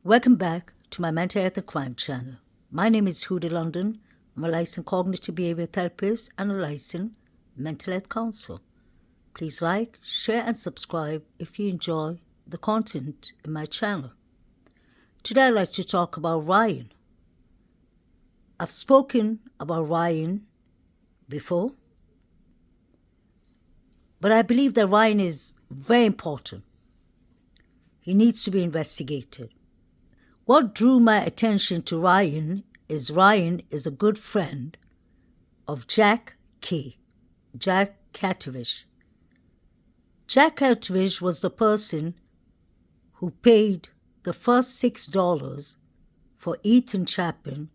Welcome back to my Mental Health and Crime channel. My name is Huda London. I'm a licensed cognitive behavior therapist and a licensed mental health counselor. Please like, share and subscribe if you enjoy the content in my channel. Today I'd like to talk about Ryan. I've spoken about Ryan before, but I believe that Ryan is very important. He needs to be investigated. What drew my attention to Ryan is a good friend of Jack Katovich. Jack Katovich was the person who paid the first $6 for Ethan Chapman's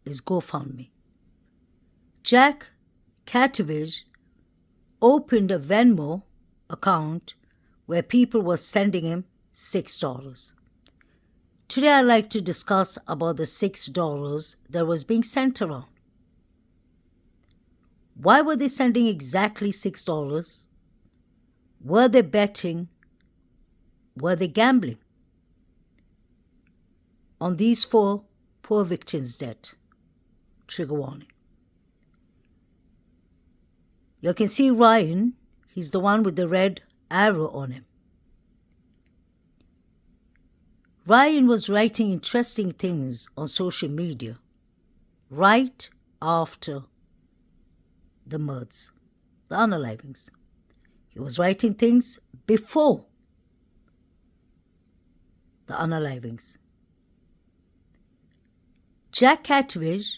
GoFundMe. Jack Katovich opened a Venmo account where people were sending him $6. Today I'd like to discuss about the $6 that was being sent around. Why were they sending exactly $6? Were they betting? Were they gambling on these 4 poor victims' death? Trigger warning. You can see Ryan, he's the one with the red arrow on him. Ryan was writing interesting things on social media right after the murders, the unalivings. He was writing things before the unalivings. Jack Katovich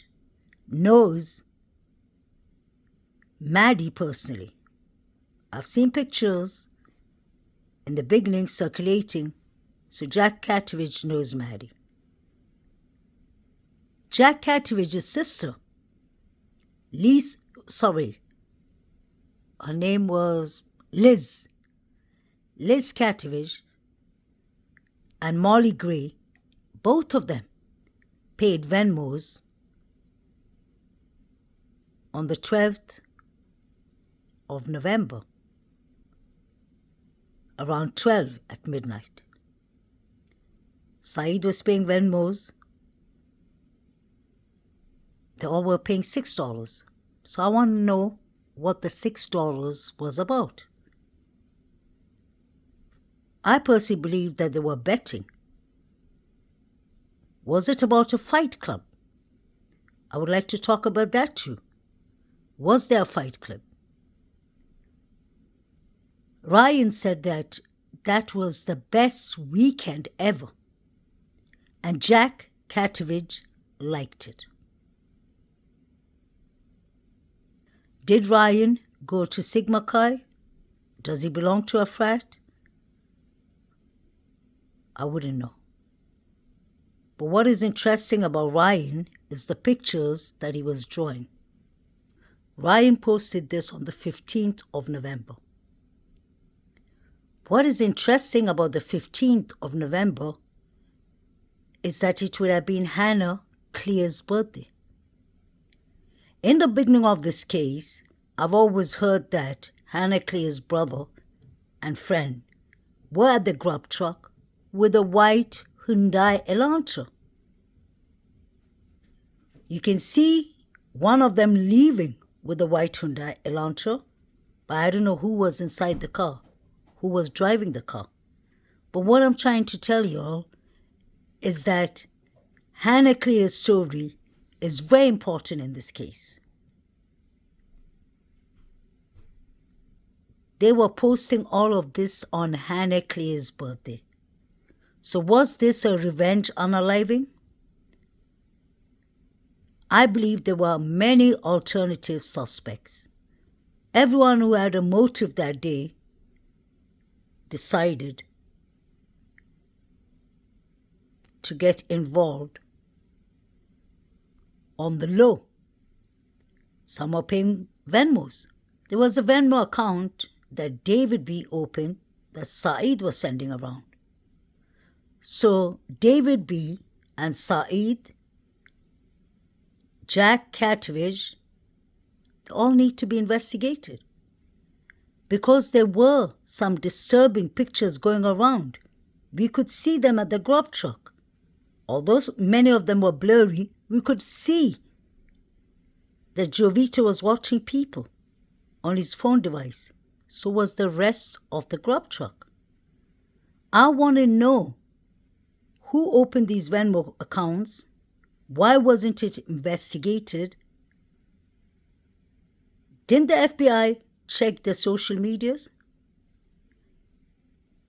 knows Maddie personally. I've seen pictures in the beginning circulating, so Jack Katovich knows Maddie. Jack Katovich's sister, her name was Liz Katovich, and Molly Gray, both of them paid Venmos on the 12th of November, around 12 at midnight. Saeed was paying Venmos. They all were paying $6. So I want to know what the $6 was about. I personally believe that they were betting. Was it about a fight club? I would like to talk about that too. Was there a fight club? Ryan said that that was the best weekend ever. And Jack Katovich liked it. Did Ryan go to Sigma Chi? Does he belong to a frat? I wouldn't know. But what is interesting about Ryan is the pictures that he was drawing. Ryan posted this on the 15th of November. What is interesting about the 15th of November is that it would have been Hannah Clear's birthday. In the beginning of this case, I've always heard that Hannah Clear's brother and friend were at the grub truck with a white Hyundai Elantra. You can see one of them leaving with the white Hyundai Elantra, but I don't know who was inside the car, who was driving the car. But what I'm trying to tell you all is that Hannah Clear's story is very important in this case. They were posting all of this on Hannah Clear's birthday. So was this a revenge unaliving? I believe there were many alternative suspects. Everyone who had a motive that day decided to get involved on the low. Some were paying Venmos. There was a Venmo account that David B. opened that Saeed was sending around. So David B. and Saeed, Jack Katovich, they all need to be investigated. Because there were some disturbing pictures going around. We could see them at the grub truck. Although many of them were blurry, we could see that Jovita was watching people on his phone device. So was the rest of the grub truck. I want to know who opened these Venmo accounts. Why wasn't it investigated? Didn't the FBI check their social medias?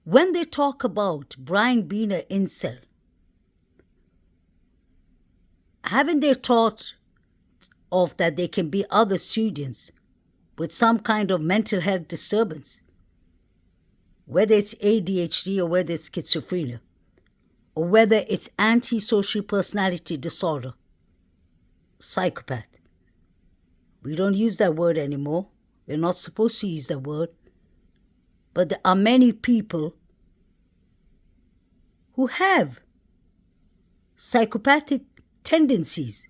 When they talk about Brian being an incel, haven't they thought of that there can be other students with some kind of mental health disturbance, whether it's ADHD or whether it's schizophrenia, or whether it's antisocial personality disorder, psychopath? We don't use that word anymore. We're not supposed to use that word. But there are many people who have psychopathic tendencies.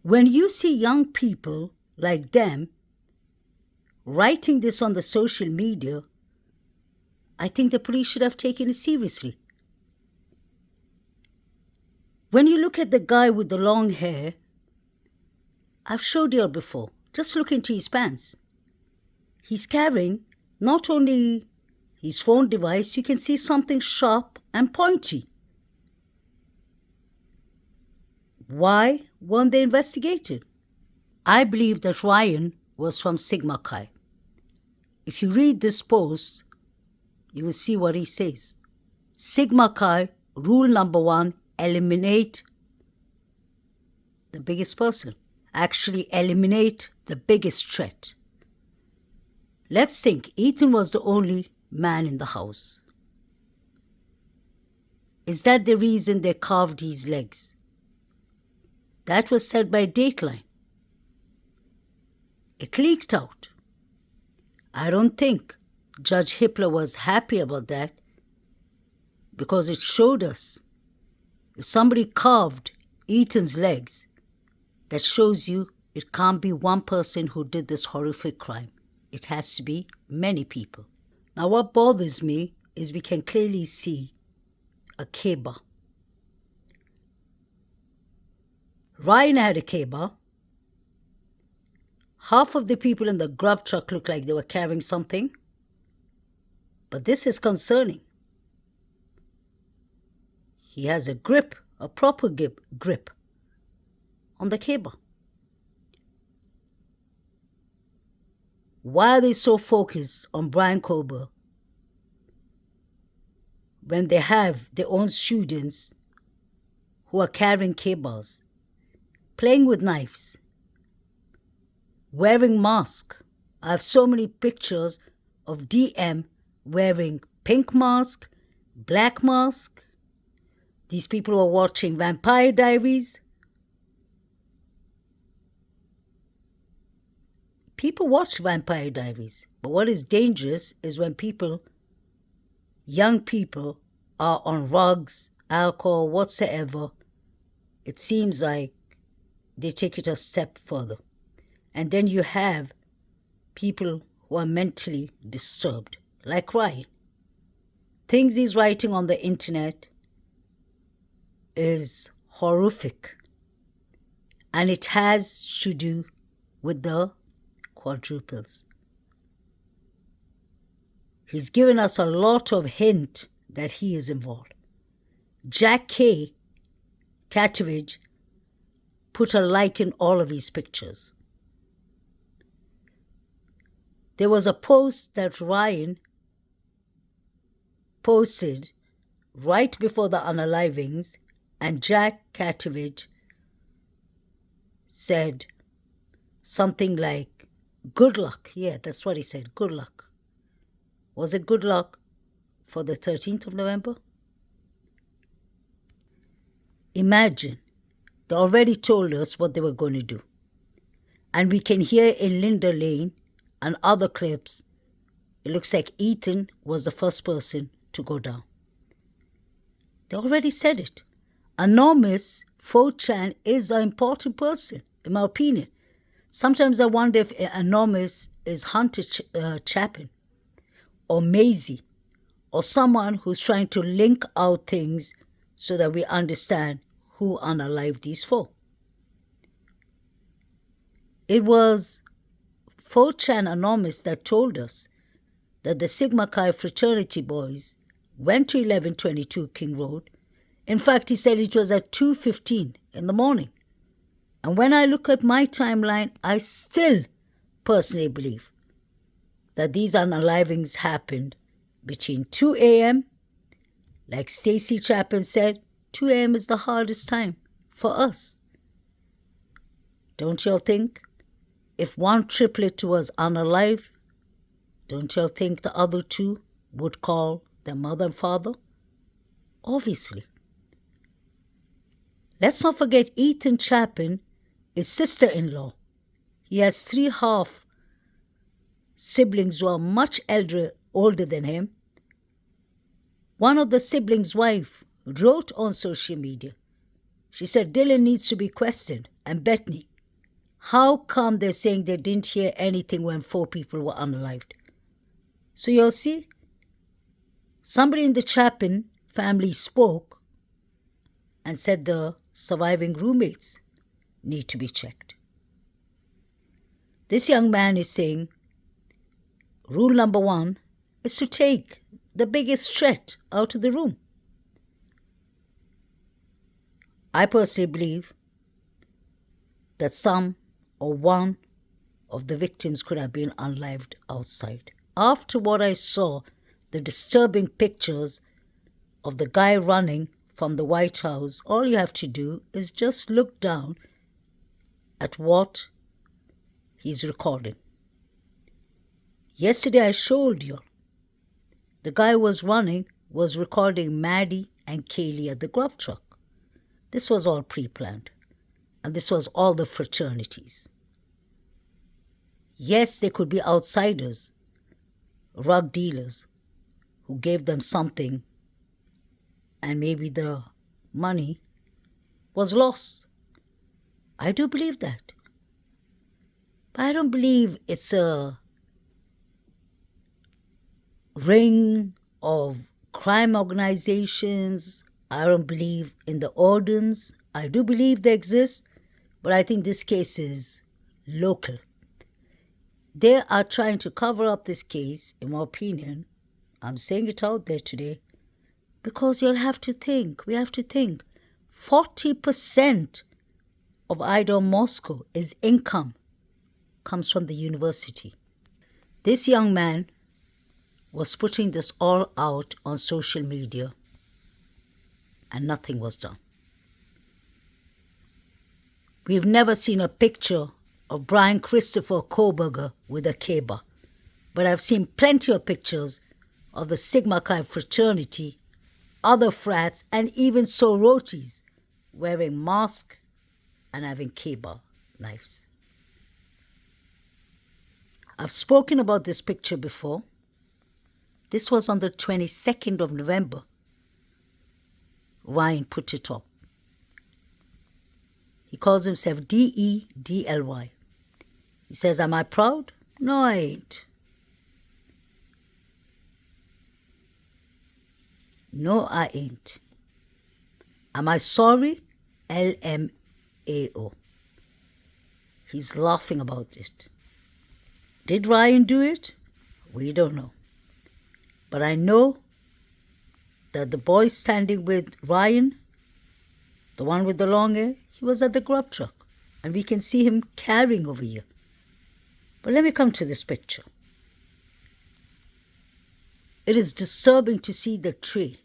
When you see young people like them writing this on the social media, I think the police should have taken it seriously. When you look at the guy with the long hair, I've showed you before, just look into his pants. He's carrying not only his phone device, you can see something sharp and pointy. Why weren't they investigated? I believe that Ryan was from Sigma Chi. If you read this post, you will see what he says. Sigma Chi, rule number 1, eliminate the biggest person. Actually eliminate the biggest threat. Let's think, Ethan was the only man in the house. Is that the reason they carved his legs? That was said by Dateline. It leaked out. I don't think Judge Hippler was happy about that, because it showed us if somebody carved Ethan's legs, that shows you it can't be one person who did this horrific crime. It has to be many people. Now what bothers me is we can clearly see a K-bar. Ryan had a K-bar. Half of the people in the grub truck looked like they were carrying something. But this is concerning. He has a grip, a proper grip on the K-bar. Why are they so focused on Brian Kober when they have their own students who are carrying K-bars, playing with knives, wearing masks? I have so many pictures of DM wearing pink mask, black mask. These people are watching Vampire Diaries. People watch Vampire Diaries, but what is dangerous is when young people, are on drugs, alcohol, whatsoever. It seems like they take it a step further. And then you have people who are mentally disturbed, like Ryan. Things he's writing on the internet is horrific. And it has to do with the quadruples. He's given us a lot of hint that he is involved. Jack Katovich put a like in all of his pictures. There was a post that Ryan posted right before the unalivings, and Jack Katovich said something like, "Good luck." Yeah, that's what he said, good luck. Was it good luck for the 13th of November? Imagine, they already told us what they were going to do. And we can hear in Linda Lane and other clips, it looks like Ethan was the first person to go down. They already said it. Anonymous 4chan is an important person, in my opinion. Sometimes I wonder if Anonymous is Hunter Chapin or Maisie or someone who's trying to link out things so that we understand who unalived these four. It was 4chan Anonymous that told us that the Sigma Chi fraternity boys went to 1122 King Road. In fact, he said it was at 2:15 in the morning. And when I look at my timeline, I still personally believe that these unalivings happened between 2 a.m., like Stacy Chapin said, 2 a.m. is the hardest time for us. Don't y'all think? If one triplet was unalived, don't y'all think the other two would call their mother and father? Obviously. Let's not forget Ethan Chapin is sister-in-law. He has 3 half siblings who are much older than him. One of the siblings' wife wrote on social media. She said Dylan needs to be questioned. And Bethany, how come they're saying they didn't hear anything when 4 people were unalived? So you'll see, somebody in the Chapin family spoke and said the surviving roommates need to be checked. This young man is saying rule number 1 is to take the biggest threat out of the room. I personally believe that some or one of the victims could have been unalived outside. After what I saw, the disturbing pictures of the guy running from the White House, all you have to do is just look down at what he's recording. Yesterday I showed you the guy who was running was recording Maddie and Kaylee at the grub truck. This was all pre-planned, and this was all the fraternities. Yes, there could be outsiders, rug dealers, who gave them something and maybe the money was lost. I do believe that. But I don't believe it's a ring of crime organizations. I don't believe in the ordens. I do believe they exist, but I think this case is local. They are trying to cover up this case, in my opinion. I'm saying it out there today because we have to think, 40% of Idaho Moscow is income comes from the university. This young man was putting this all out on social media and nothing was done. We've never seen a picture of Brian Christopher Koberger with a keba, but I've seen plenty of pictures of the Sigma Chi fraternity, other frats, and even sororities wearing masks and having keba knives. I've spoken about this picture before. This was on the 22nd of November. Ryan put it up. He calls himself DEDLY. He says, am I proud? No, I ain't. No, I ain't. Am I sorry? LMAO. He's laughing about it. Did Ryan do it? We don't know. But I know that the boy standing with Ryan, the one with the long hair, he was at the grub truck. And we can see him carrying over here. But let me come to this picture. It is disturbing to see the tray.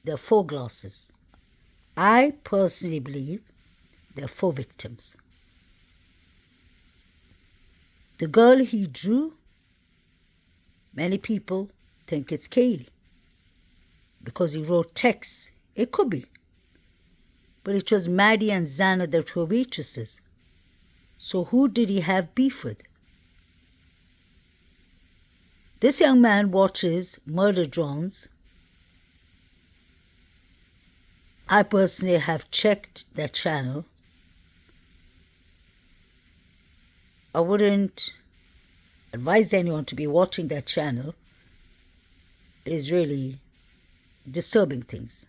There are 4 glasses. I personally believe there are 4 victims. The girl he drew, many people think it's Kaylee because he wrote texts. It could be. But it was Maddie and Xana that were waitresses. So who did he have beef with? This young man watches murder drones. I personally have checked that channel. I wouldn't advise anyone to be watching that channel. It is really disturbing things.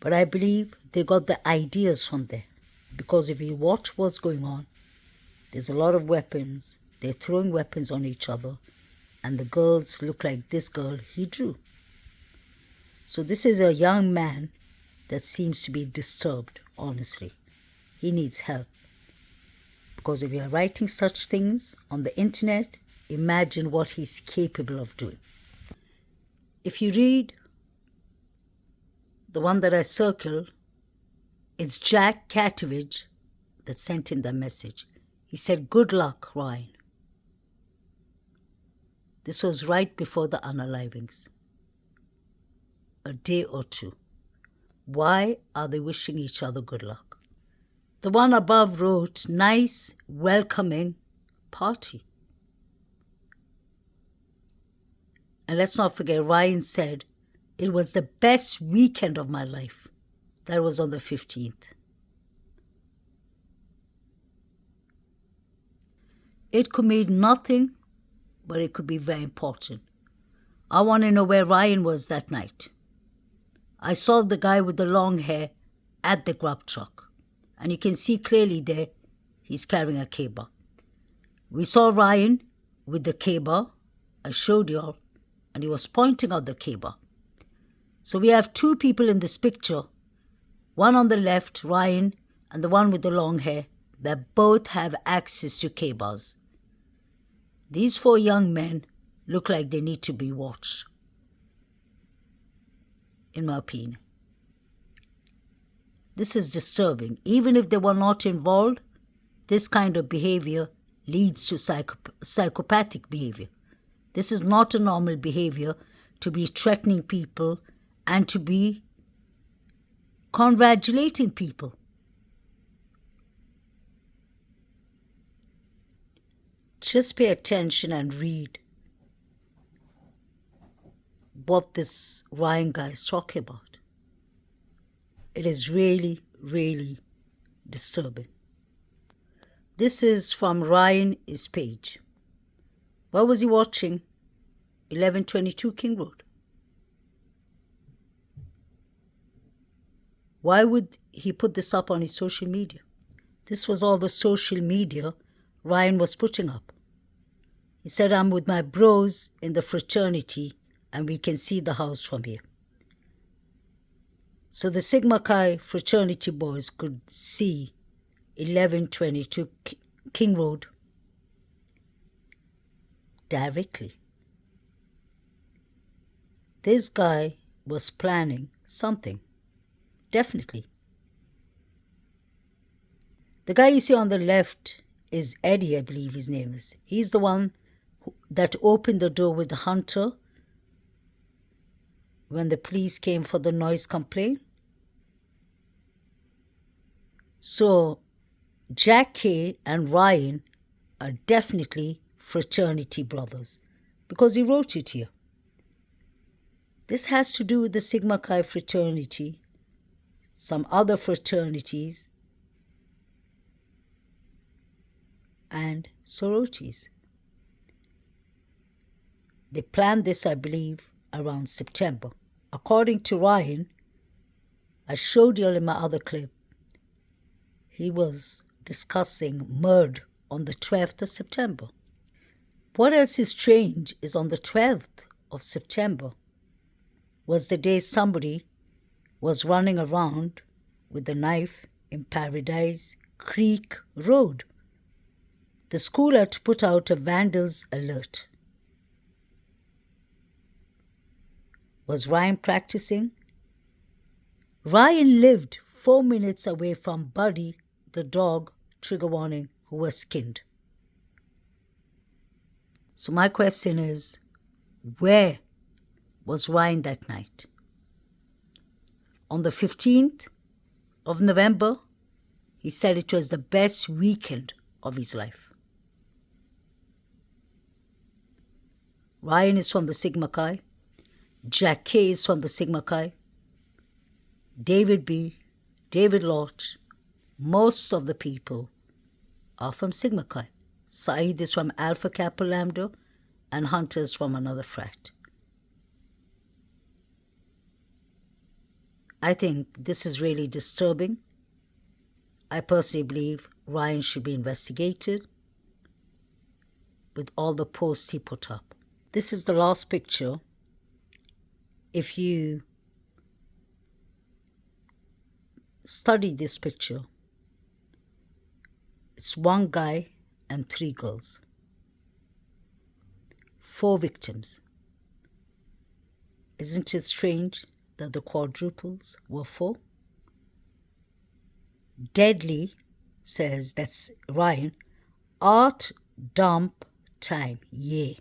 But I believe they got the ideas from there. Because if you watch what's going on, there's a lot of weapons. They're throwing weapons on each other. And the girls look like this girl he drew. So this is a young man that seems to be disturbed, honestly. He needs help. Because if you're writing such things on the internet, imagine what he's capable of doing. If you read the one that I circled, it's Jack Katovich that sent him the message. He said, "Good luck, Ryan." This was right before the unalivings. A day or two. Why are they wishing each other good luck? The one above wrote, "Nice, welcoming party." And let's not forget, Ryan said, "It was the best weekend of my life." That was on the 15th. It could mean nothing, but it could be very important. I want to know where Ryan was that night. I saw the guy with the long hair at the grub truck. And you can see clearly there, he's carrying a K-bar. We saw Ryan with the K-bar. I showed y'all. And he was pointing out the K-bar. So we have two people in this picture. One on the left, Ryan, and the one with the long hair, that both have access to K-bars. These four young men look like they need to be watched, in my opinion. This is disturbing. Even if they were not involved, this kind of behavior leads to psychopathic behavior. This is not a normal behavior to be threatening people and to be congratulating people. Just pay attention and read what this Ryan guy is talking about. It is really, really disturbing. This is from Ryan's page. What was he watching? 1122 King Road. Why would he put this up on his social media? This was all the social media Ryan was putting up. He said, "I'm with my bros in the fraternity and we can see the house from here." So the Sigma Chi fraternity boys could see 1122 King Road directly. This guy was planning something, definitely. The guy you see on the left is Eddie, I believe his name is. He's the one that opened the door with the hunter when the police came for the noise complaint. So Jack K and Ryan are definitely fraternity brothers because he wrote it here. This has to do with the Sigma Chi fraternity, some other fraternities, and sororities. They planned this, I believe, around September. According to Ryan, I showed you in my other clip, he was discussing murder on the 12th of September. What else is strange is on the 12th of September was the day somebody was running around with a knife in Paradise Creek Road. The school had to put out a vandals alert. Was Ryan practicing? Ryan lived 4 minutes away from Buddy, the dog, trigger warning, who was skinned. So my question is, where was Ryan that night? On the 15th of November, he said it was the best weekend of his life. Ryan is from the Sigma Chi. Jack K is from the Sigma Chi. David B., David Lodge, most of the people are from Sigma Chi. Saeed is from Alpha Kappa Lambda and Hunter is from another frat. I think this is really disturbing. I personally believe Ryan should be investigated with all the posts he put up. This is the last picture. If you study this picture, it's one guy and 3 girls. 4 victims. Isn't it strange that the quadruples were 4? Deadly says, that's Ryan, art dump time, yay.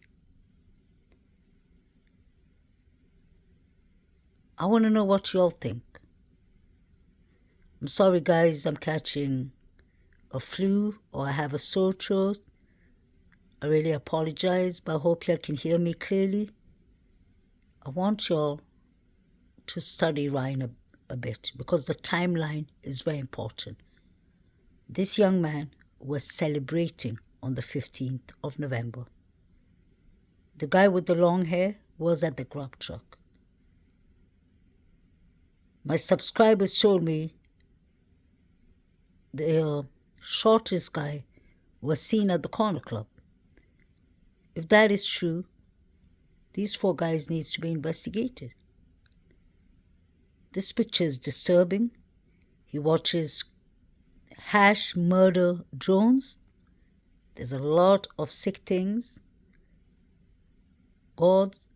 I want to know what you all think. I'm sorry guys, I'm catching a flu or I have a sore throat. I really apologize, but I hope y'all can hear me clearly. I want y'all to study Ryan a bit because the timeline is very important. This young man was celebrating on the 15th of November. The guy with the long hair was at the grub truck. My subscribers told me the shortest guy was seen at the corner club. If that is true, these 4 guys need to be investigated. This picture is disturbing. He watches hash murder drones. There's a lot of sick things. Gods.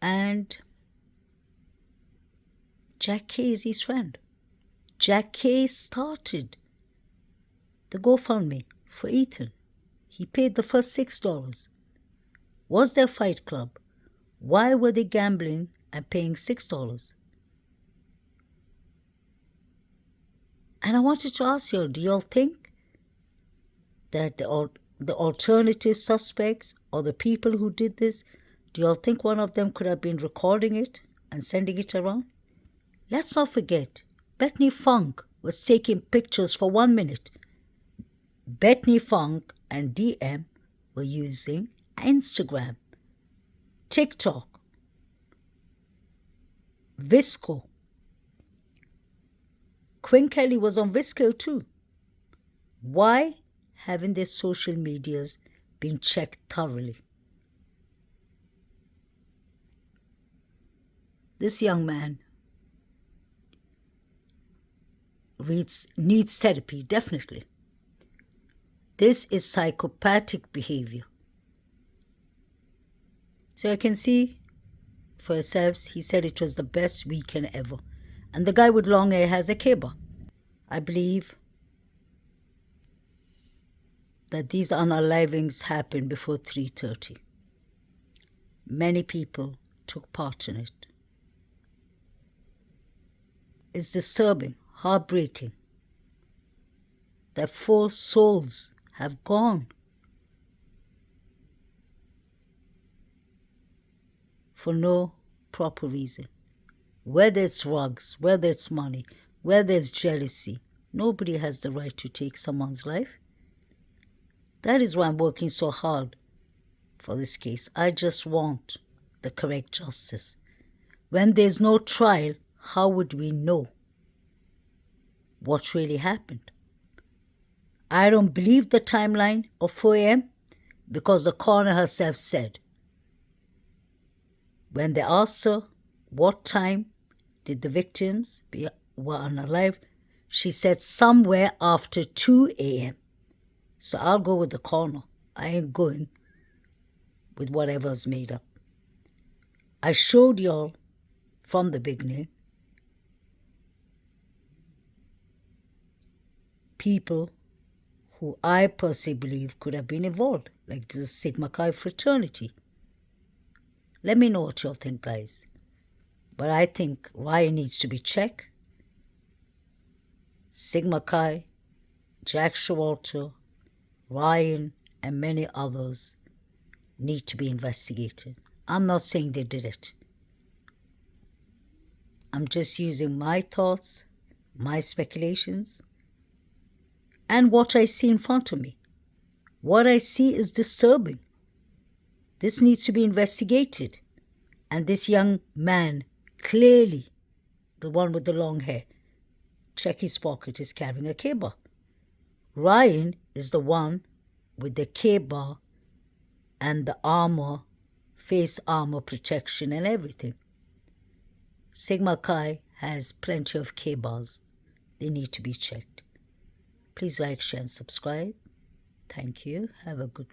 And Jack Kay is his friend. Jack Kay started the GoFundMe for Ethan. He paid the first $6. Was there a fight club? Why were they gambling and paying $6? And I wanted to ask you all, do you all think that the alternative suspects or the people who did this, do you all think one of them could have been recording it and sending it around? Let's not forget, Bethany Funk was taking pictures for 1 minute. Bethany Funk and DM were using Instagram, TikTok, Visco. Quinn Kelly was on Visco too. Why haven't their social medias been checked thoroughly? This young man needs therapy, definitely. This is psychopathic behavior. So you can see for yourselves, he said it was the best weekend ever. And the guy with long hair has a kebab. I believe that these unalivings happened before 3:30. Many people took part in it. It's disturbing, heartbreaking that 4 souls have gone for no proper reason. Whether it's drugs, whether it's money, whether it's jealousy, nobody has the right to take someone's life. That is why I'm working so hard for this case. I just want the correct justice. When there's no trial, how would we know what really happened? I don't believe the timeline of 4 a.m. because the coroner herself said, when they asked her what time did the victims were unalive, she said somewhere after 2 a.m. So I'll go with the coroner. I ain't going with whatever's made up. I showed y'all from the beginning people who I personally believe could have been involved, like the Sigma Chi Fraternity. Let me know what y'all think, guys. But I think Ryan needs to be checked. Sigma Chi, Jack Showalter, Ryan, and many others need to be investigated. I'm not saying they did it. I'm just using my thoughts, my speculations, and what I see in front of me. What I see is disturbing. This needs to be investigated. And this young man clearly the one with the long hair. Check his pocket, he's carrying a K-bar. Ryan is the one with the K-bar and the armor, face armor protection and everything. Sigma Chi has plenty of K-bars. They need to be checked. Please like, share, and subscribe. Thank you. Have a good